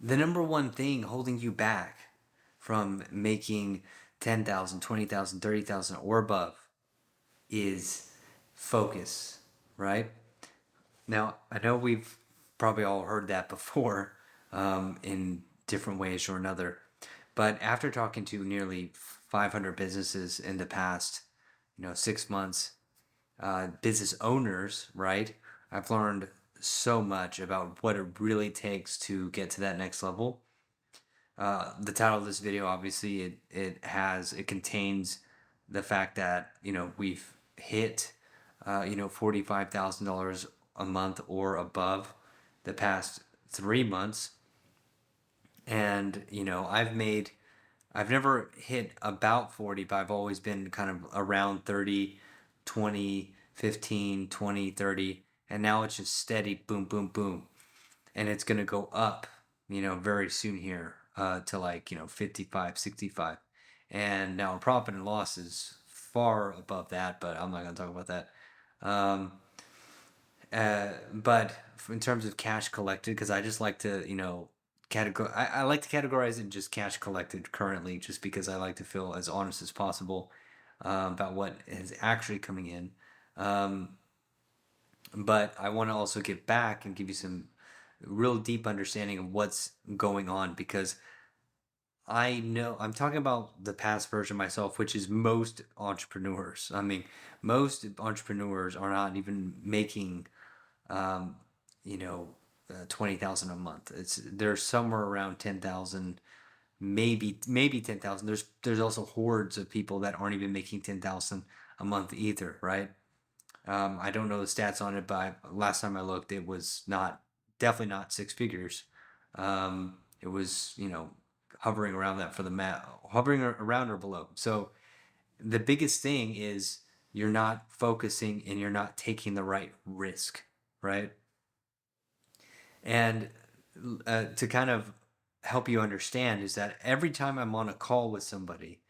the number one thing holding you back from making 10,000, 20,000, 30,000 or above is focus, right? Now, I know we've probably all heard that before in different ways or another, but after talking to nearly 500 businesses in the past, 6 months, business owners, right? I've learned so much about what it really takes to get to that next level. The title of this video, obviously, it contains the fact that we've hit $45,000 a month or above the past 3 months, and I've never hit about 40, but I've always been kind of around 30, 20, 15, 20, 30, and now it's just steady, boom, boom, boom, and it's gonna go up, very soon here, to like 55, 65, and now profit and loss is far above that, but I'm not gonna talk about that. Um, but in terms of cash collected, because I just like to, I like to categorize it in just cash collected currently, just because I like to feel as honest as possible about what is actually coming in. Um, but I want to also get back and give you some real deep understanding of what's going on, because I know I'm talking about the past version of myself, which is most entrepreneurs. I mean, most entrepreneurs are not even making um, 20,000 a month. They're somewhere around 10,000, maybe 10,000. There's also hordes of people that aren't even making 10,000 a month either, right? I don't know the stats on it, but last time I looked, it was not definitely not six figures. It was hovering around that for the hovering around or below. So the biggest thing is you're not focusing and you're not taking the right risk, right? And to kind of help you understand is that every time I'm on a call with somebody,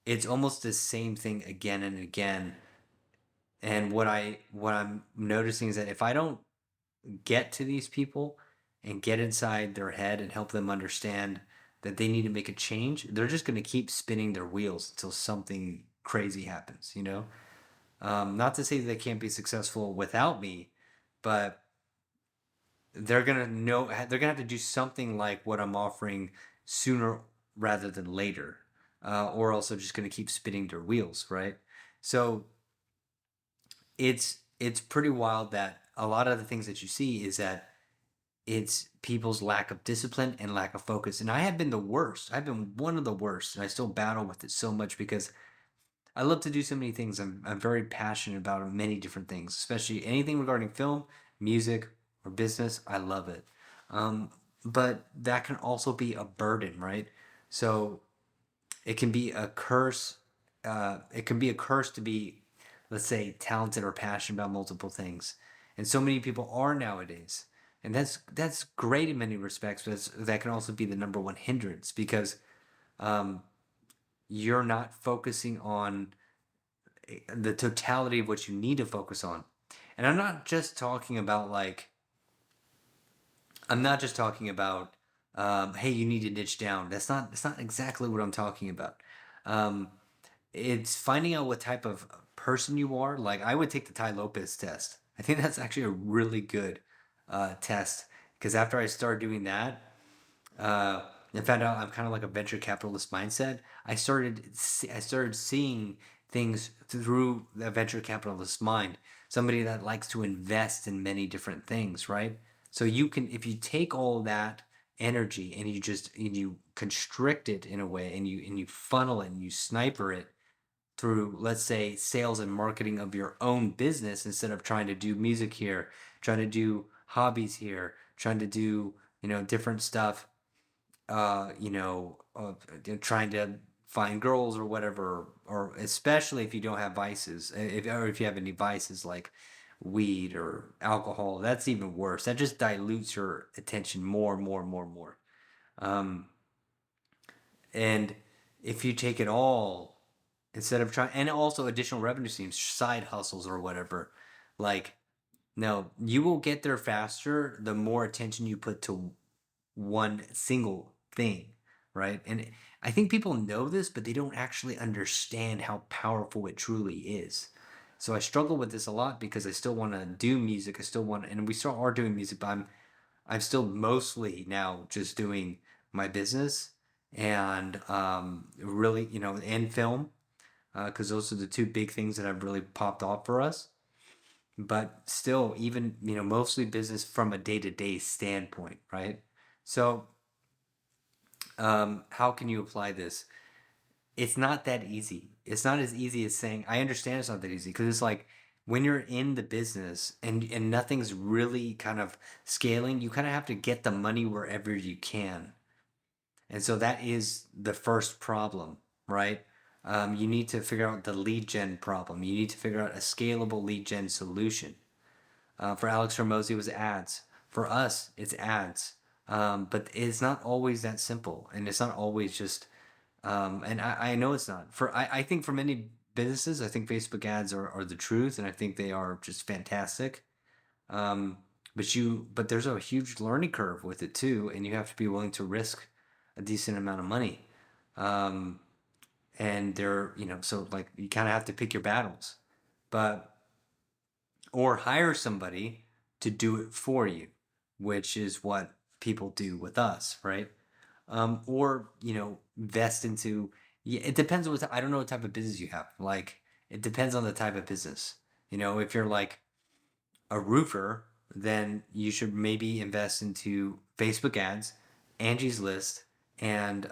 it's almost the same thing again and again. And what I'm noticing is that if I don't get to these people and get inside their head and help them understand that they need to make a change, they're just going to keep spinning their wheels until something crazy happens, Not to say that they can't be successful without me, but they're gonna have to do something like what I'm offering sooner rather than later, or else they're just gonna keep spinning their wheels, right? So it's pretty wild that a lot of the things that you see is that it's people's lack of discipline and lack of focus. And I have been the worst. I've been one of the worst, and I still battle with it so much because I love to do so many things. I'm very passionate about many different things, especially anything regarding film, music, or business. I love it. Um, but that can also be a burden, right? So it can be a curse. It can be a curse to be, let's say, talented or passionate about multiple things, and so many people are nowadays. And that's great in many respects, but that can also be the number one hindrance because um, you're not focusing on the totality of what you need to focus on. And I'm not just talking about I'm not just talking about hey, you need to niche down. That's not exactly what I'm talking about. Um, it's finding out what type of person you are. Like I would take the Tai Lopez test. I think that's actually a really good test because after I started doing that, uh, and found out I'm kind of like a venture capitalist mindset. I started seeing things through the venture capitalist mind. Somebody that likes to invest in many different things, right? So you can, if you take all that energy and you constrict it in a way, and you funnel it and you sniper it through, let's say, sales and marketing of your own business instead of trying to do music here, trying to do hobbies here, trying to do different stuff, trying to find girls or whatever, or especially if you don't have vices, or if you have any vices like weed or alcohol, that's even worse. That just dilutes your attention more and more and more and more. Um, and if you take it all instead of trying, and also additional revenue streams, side hustles or whatever, like no, you will get there faster the more attention you put to one single thing, right? And I think people know this, but they don't actually understand how powerful it truly is. So I struggle with this a lot because I still want to do music. I still want, and we still are doing music, but I'm still mostly now just doing my business and really, and film, because those are the two big things that have really popped off for us. But still, even, mostly business from a day to day standpoint, right? So, how can you apply this? It's not that easy. It's not as easy as saying, I understand it's not that easy because it's like when you're in the business and nothing's really kind of scaling, you kind of have to get the money wherever you can. And so that is the first problem, right? You need to figure out the lead gen problem. You need to figure out a scalable lead gen solution. For Alex Hormozy, it was ads. For us, it's ads. But it's not always that simple, and it's not always just. And I know it's not. I think for many businesses, I think Facebook ads are the truth, and I think they are just fantastic. Um, but there's a huge learning curve with it too, and you have to be willing to risk a decent amount of money. Um, and so like you kind of have to pick your battles, but or hire somebody to do it for you, which is what people do with us, right? Or invest into. Yeah, it depends on I don't know what type of business you have. Like it depends on the type of business. If you're like a roofer, then you should maybe invest into Facebook ads, Angie's List, and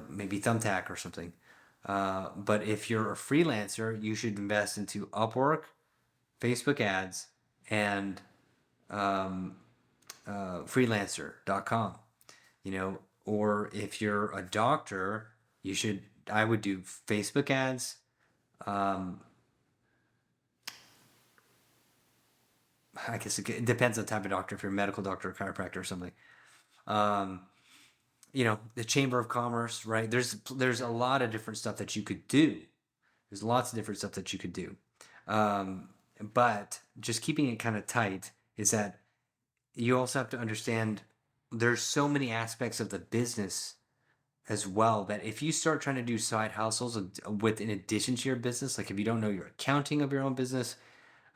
maybe Thumbtack or something. But if you're a freelancer, you should invest into Upwork, Facebook ads, and um, freelancer.com. Or if you're a doctor, I would do Facebook ads. Um, I guess it depends on the type of doctor. If you're a medical doctor, or chiropractor, or something, um, the Chamber of Commerce, right? There's a lot of different stuff that you could do. There's lots of different stuff that you could do. Um, but just keeping it kind of tight is that you also have to understand there's so many aspects of the business as well that if you start trying to do side hustles with in addition to your business, like if you don't know your accounting of your own business,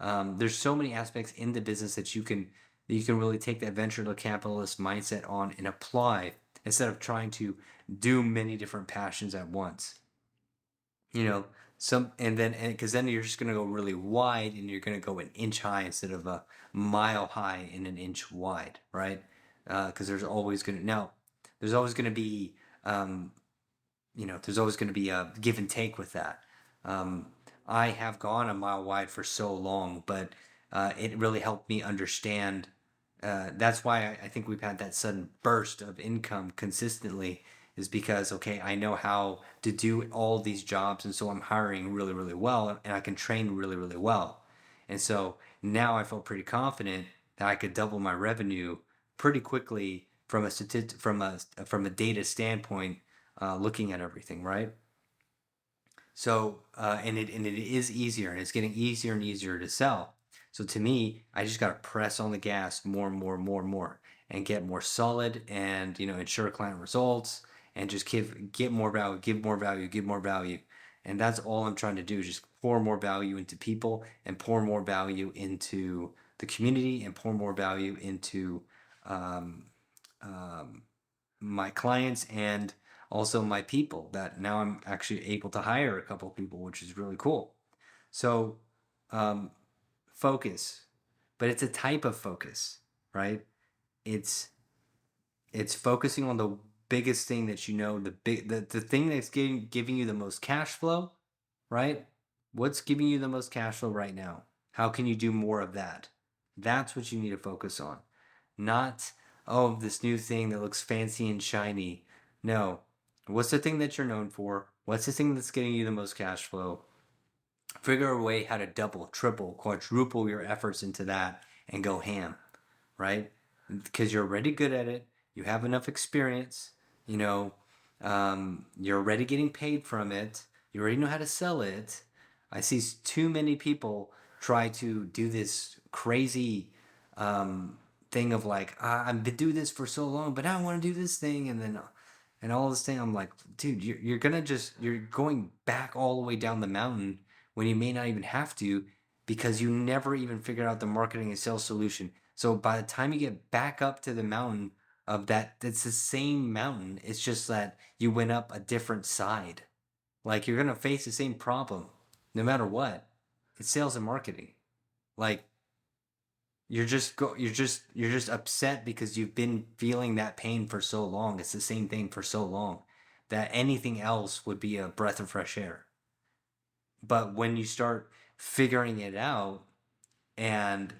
there's so many aspects in the business that you can really take that venture capitalist mindset on and apply instead of trying to do many different passions at once. You know, because then you're just gonna go really wide and you're gonna go an inch high instead of a mile high and an inch wide, right? Because there's always gonna be um, there's always going to be a give and take with that. Um, I have gone a mile wide for so long, but it really helped me understand. That's why I think we've had that sudden burst of income consistently, is because, okay, I know how to do all these jobs, and so I'm hiring really, really well, and I can train really, really well. And so now I feel pretty confident that I could double my revenue pretty quickly from a data standpoint, looking at everything, right? So and it is easier, and it's getting easier and easier to sell. So to me, I just got to press on the gas more and more and more and more, and get more solid, and ensure client results, and just get more value, give more value, give more value, and that's all I'm trying to do. Just pour more value into people, and pour more value into the community, and pour more value into um, um, my clients, and also my people, that now I'm actually able to hire a couple of people, which is really cool. So, um, focus, but it's a type of focus, right? It's it's focusing on the biggest thing that the thing that's giving you the most cash flow, right? What's giving you the most cash flow right now? How can you do more of that? That's what you need to focus on. Not, oh, this new thing that looks fancy and shiny. No. What's the thing that you're known for? What's the thing that's getting you the most cash flow? Figure a way how to double, triple, quadruple your efforts into that and go ham, right? Because you're already good at it. You have enough experience. You know, you're already getting paid from it. You already know how to sell it. I see too many people try to do this crazy thing of like, I've been doing this for so long, but now I want to do this thing, and then and all this thing. I'm like, dude, you're gonna just you're going back all the way down the mountain when you may not even have to, because you never even figured out the marketing and sales solution. So by the time you get back up to the mountain of that, it's the same mountain. It's just that you went up a different side. Like you're gonna face the same problem, no matter what. It's sales and marketing. Like you're just upset because you've been feeling that pain for so long. It's the same thing for so long that anything else would be a breath of fresh air. But when you start figuring it out and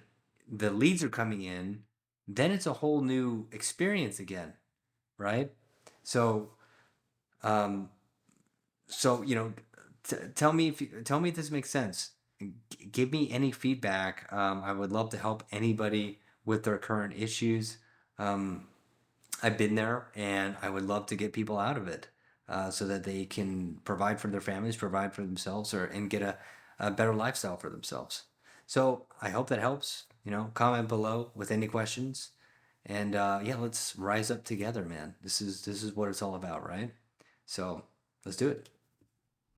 the leads are coming in, then it's a whole new experience again, right? So, um, so tell me tell me if this makes sense. Give me any feedback. I would love to help anybody with their current issues. Um, I've been there, and I would love to get people out of it, so that they can provide for their families, provide for themselves, or and get a better lifestyle for themselves. So I hope that helps. Comment below with any questions, and yeah, let's rise up together, man. This is what it's all about, right? So let's do it.